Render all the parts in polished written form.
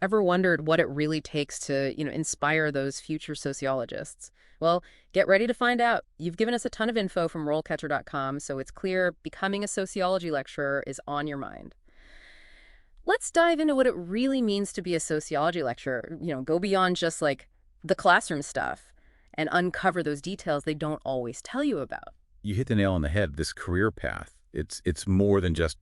Ever wondered what it really takes to, inspire those future sociologists? Well, get ready to find out. You've given us a ton of info from RoleCatcher.com, so it's clear becoming a sociology lecturer is on your mind. Let's dive into what it really means to be a sociology lecturer. Go beyond just like the classroom stuff and uncover those details they don't always tell you about. You hit the nail on the head. This career path, it's more than just,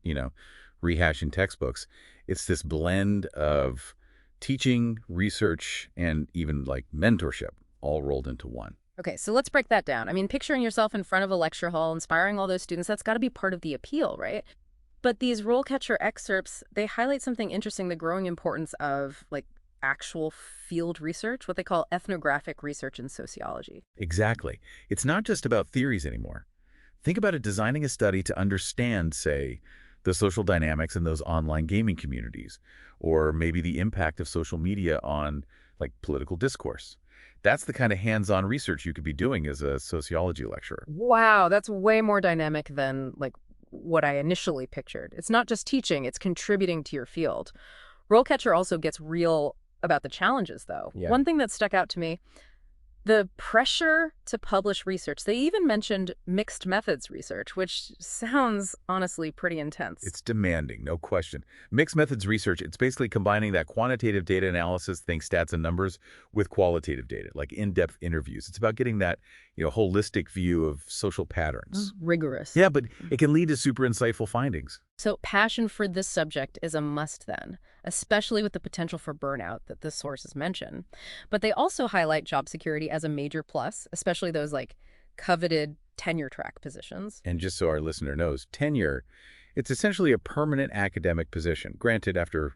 rehashing textbooks. It's this blend of teaching, research, and even like mentorship all rolled into one. Okay, so let's break that down. I mean, picturing yourself in front of a lecture hall, inspiring all those students, that's got to be part of the appeal, right? But these role catcher excerpts, they highlight something interesting, the growing importance of like actual field research, what they call ethnographic research in sociology. Exactly. It's not just about theories anymore. Think about it designing a study to understand, say, the social dynamics in those online gaming communities, or maybe the impact of social media on like political discourse. That's the kind of hands-on research you could be doing as a sociology lecturer. Wow, that's way more dynamic than like what I initially pictured. It's not just teaching, it's contributing to your field. RoleCatcher also gets real about the challenges, though. Yeah. One thing that stuck out to me, the pressure to publish research. They even mentioned mixed methods research, which sounds honestly pretty intense. It's demanding, no question. Mixed methods research, it's basically combining that quantitative data analysis, think stats and numbers, with qualitative data, like in-depth interviews. It's about getting that, holistic view of social patterns. Rigorous. Yeah, but it can lead to super insightful findings. So passion for this subject is a must then, especially with the potential for burnout that the sources mention. But they also highlight job security as a major plus, especially those like coveted tenure track positions. And just so our listener knows, tenure, it's essentially a permanent academic position, granted after,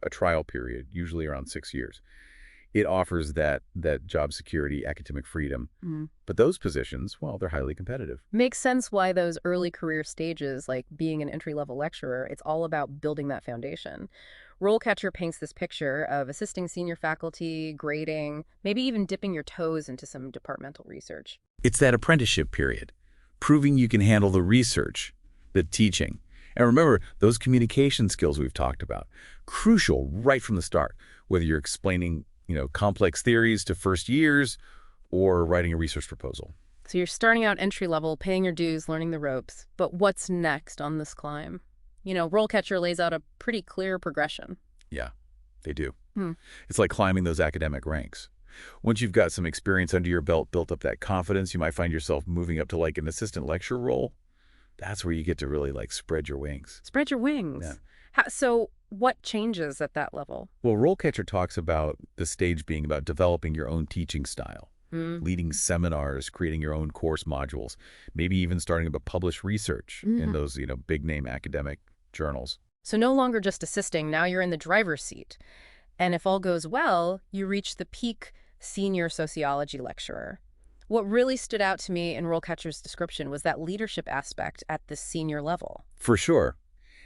a trial period, usually around 6 years. It offers that job security, academic freedom. But those positions, well, they're highly competitive. Makes sense why those early career stages, like being an entry-level lecturer, it's all about building that foundation. RoleCatcher paints this picture of assisting senior faculty, grading, maybe even dipping your toes into some departmental research. It's that apprenticeship period, proving you can handle the research, the teaching. And remember, those communication skills we've talked about, crucial right from the start, whether you're explaining, complex theories to first years or writing a research proposal. So you're starting out entry level, paying your dues, learning the ropes. But what's next on this climb? RoleCatcher lays out a pretty clear progression. Yeah, they do. Hmm. It's like climbing those academic ranks. Once you've got some experience under your belt, built up that confidence, you might find yourself moving up to like an assistant lecturer role. That's where you get to really like spread your wings. Spread your wings. Yeah. So what changes at that level? Well, RoleCatcher talks about the stage being about developing your own teaching style, leading seminars, creating your own course modules, maybe even starting to publish research in those, big name academic journals. So no longer just assisting, now you're in the driver's seat. And if all goes well, you reach the peak senior sociology lecturer. What really stood out to me in RoleCatcher's description was that leadership aspect at the senior level. For sure.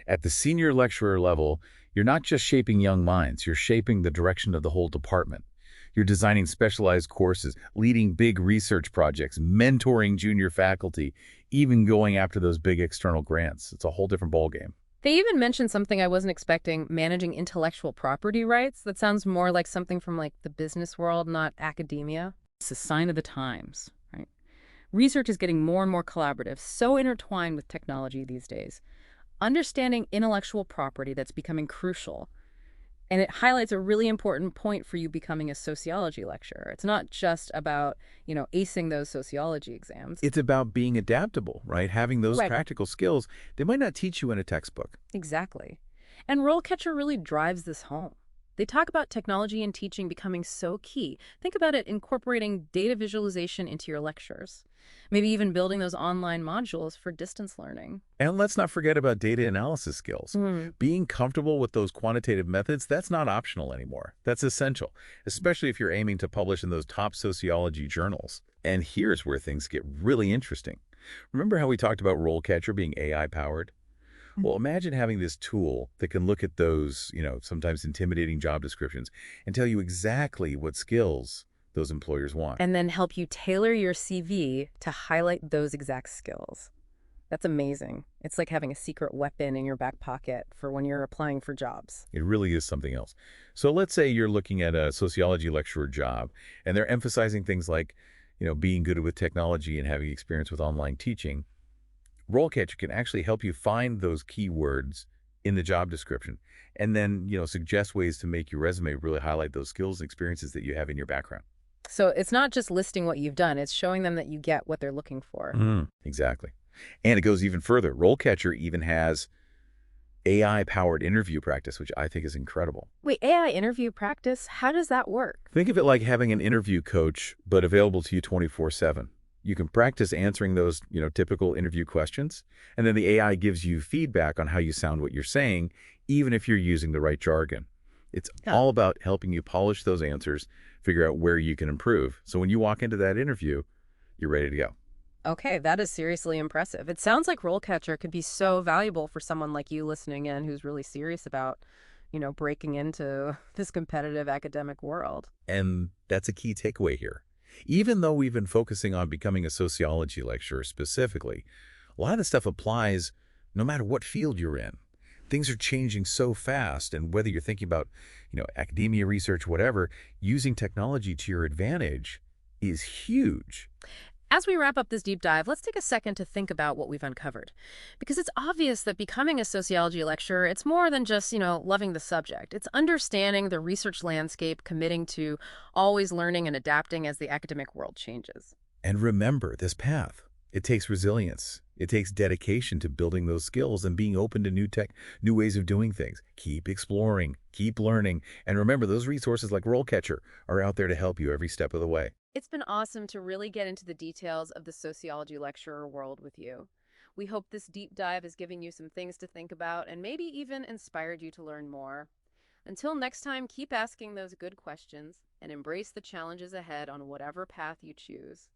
At the senior lecturer level, you're not just shaping young minds, you're shaping the direction of the whole department. You're designing specialized courses, leading big research projects, mentoring junior faculty, even going after those big external grants. It's a whole different ballgame. They even mentioned something I wasn't expecting, managing intellectual property rights. That sounds more like something from like the business world, not academia. It's a sign of the times, right? Research is getting more and more collaborative, so intertwined with technology these days. Understanding intellectual property, that's becoming crucial. And it highlights a really important point for you becoming a sociology lecturer. It's not just about, acing those sociology exams. It's about being adaptable, right? Having those Right. practical skills they might not teach you in a textbook. Exactly. And RoleCatcher really drives this home. They talk about technology and teaching becoming so key. Think about it incorporating data visualization into your lectures. Maybe even building those online modules for distance learning. And let's not forget about data analysis skills. Being comfortable with those quantitative methods, that's not optional anymore. That's essential, especially if you're aiming to publish in those top sociology journals. And here's where things get really interesting. Remember how we talked about RoleCatcher being AI-powered? Well, imagine having this tool that can look at those, sometimes intimidating job descriptions and tell you exactly what skills those employers want. And then help you tailor your CV to highlight those exact skills. That's amazing. It's like having a secret weapon in your back pocket for when you're applying for jobs. It really is something else. So let's say you're looking at a sociology lecturer job, and they're emphasizing things like, being good with technology and having experience with online teaching. RoleCatcher can actually help you find those keywords in the job description and then, suggest ways to make your resume really highlight those skills and experiences that you have in your background. So it's not just listing what you've done, it's showing them that you get what they're looking for. Exactly. And it goes even further. RoleCatcher even has AI-powered interview practice, which I think is incredible. Wait, AI interview practice? How does that work? Think of it like having an interview coach, but available to you 24/7. You can practice answering those, typical interview questions, and then the AI gives you feedback on how you sound what you're saying, even if you're using the right jargon. It's Huh. all about helping you polish those answers, figure out where you can improve. So when you walk into that interview, you're ready to go. Okay, that is seriously impressive. It sounds like RoleCatcher could be so valuable for someone like you listening in who's really serious about, breaking into this competitive academic world. And that's a key takeaway here. Even though we've been focusing on becoming a sociology lecturer specifically, a lot of the stuff applies no matter what field you're in. Things are changing so fast, and whether you're thinking about, academia, research, whatever, using technology to your advantage is huge. As we wrap up this deep dive, let's take a second to think about what we've uncovered. Because it's obvious that becoming a sociology lecturer, it's more than just, loving the subject. It's understanding the research landscape, committing to always learning and adapting as the academic world changes. And remember this path. It takes resilience. It takes dedication to building those skills and being open to new ways of doing things. Keep exploring, keep learning, and remember those resources like RoleCatcher are out there to help you every step of the way. It's been awesome to really get into the details of the sociology lecturer world with you. We hope this deep dive has given you some things to think about and maybe even inspired you to learn more. Until next time, keep asking those good questions and embrace the challenges ahead on whatever path you choose.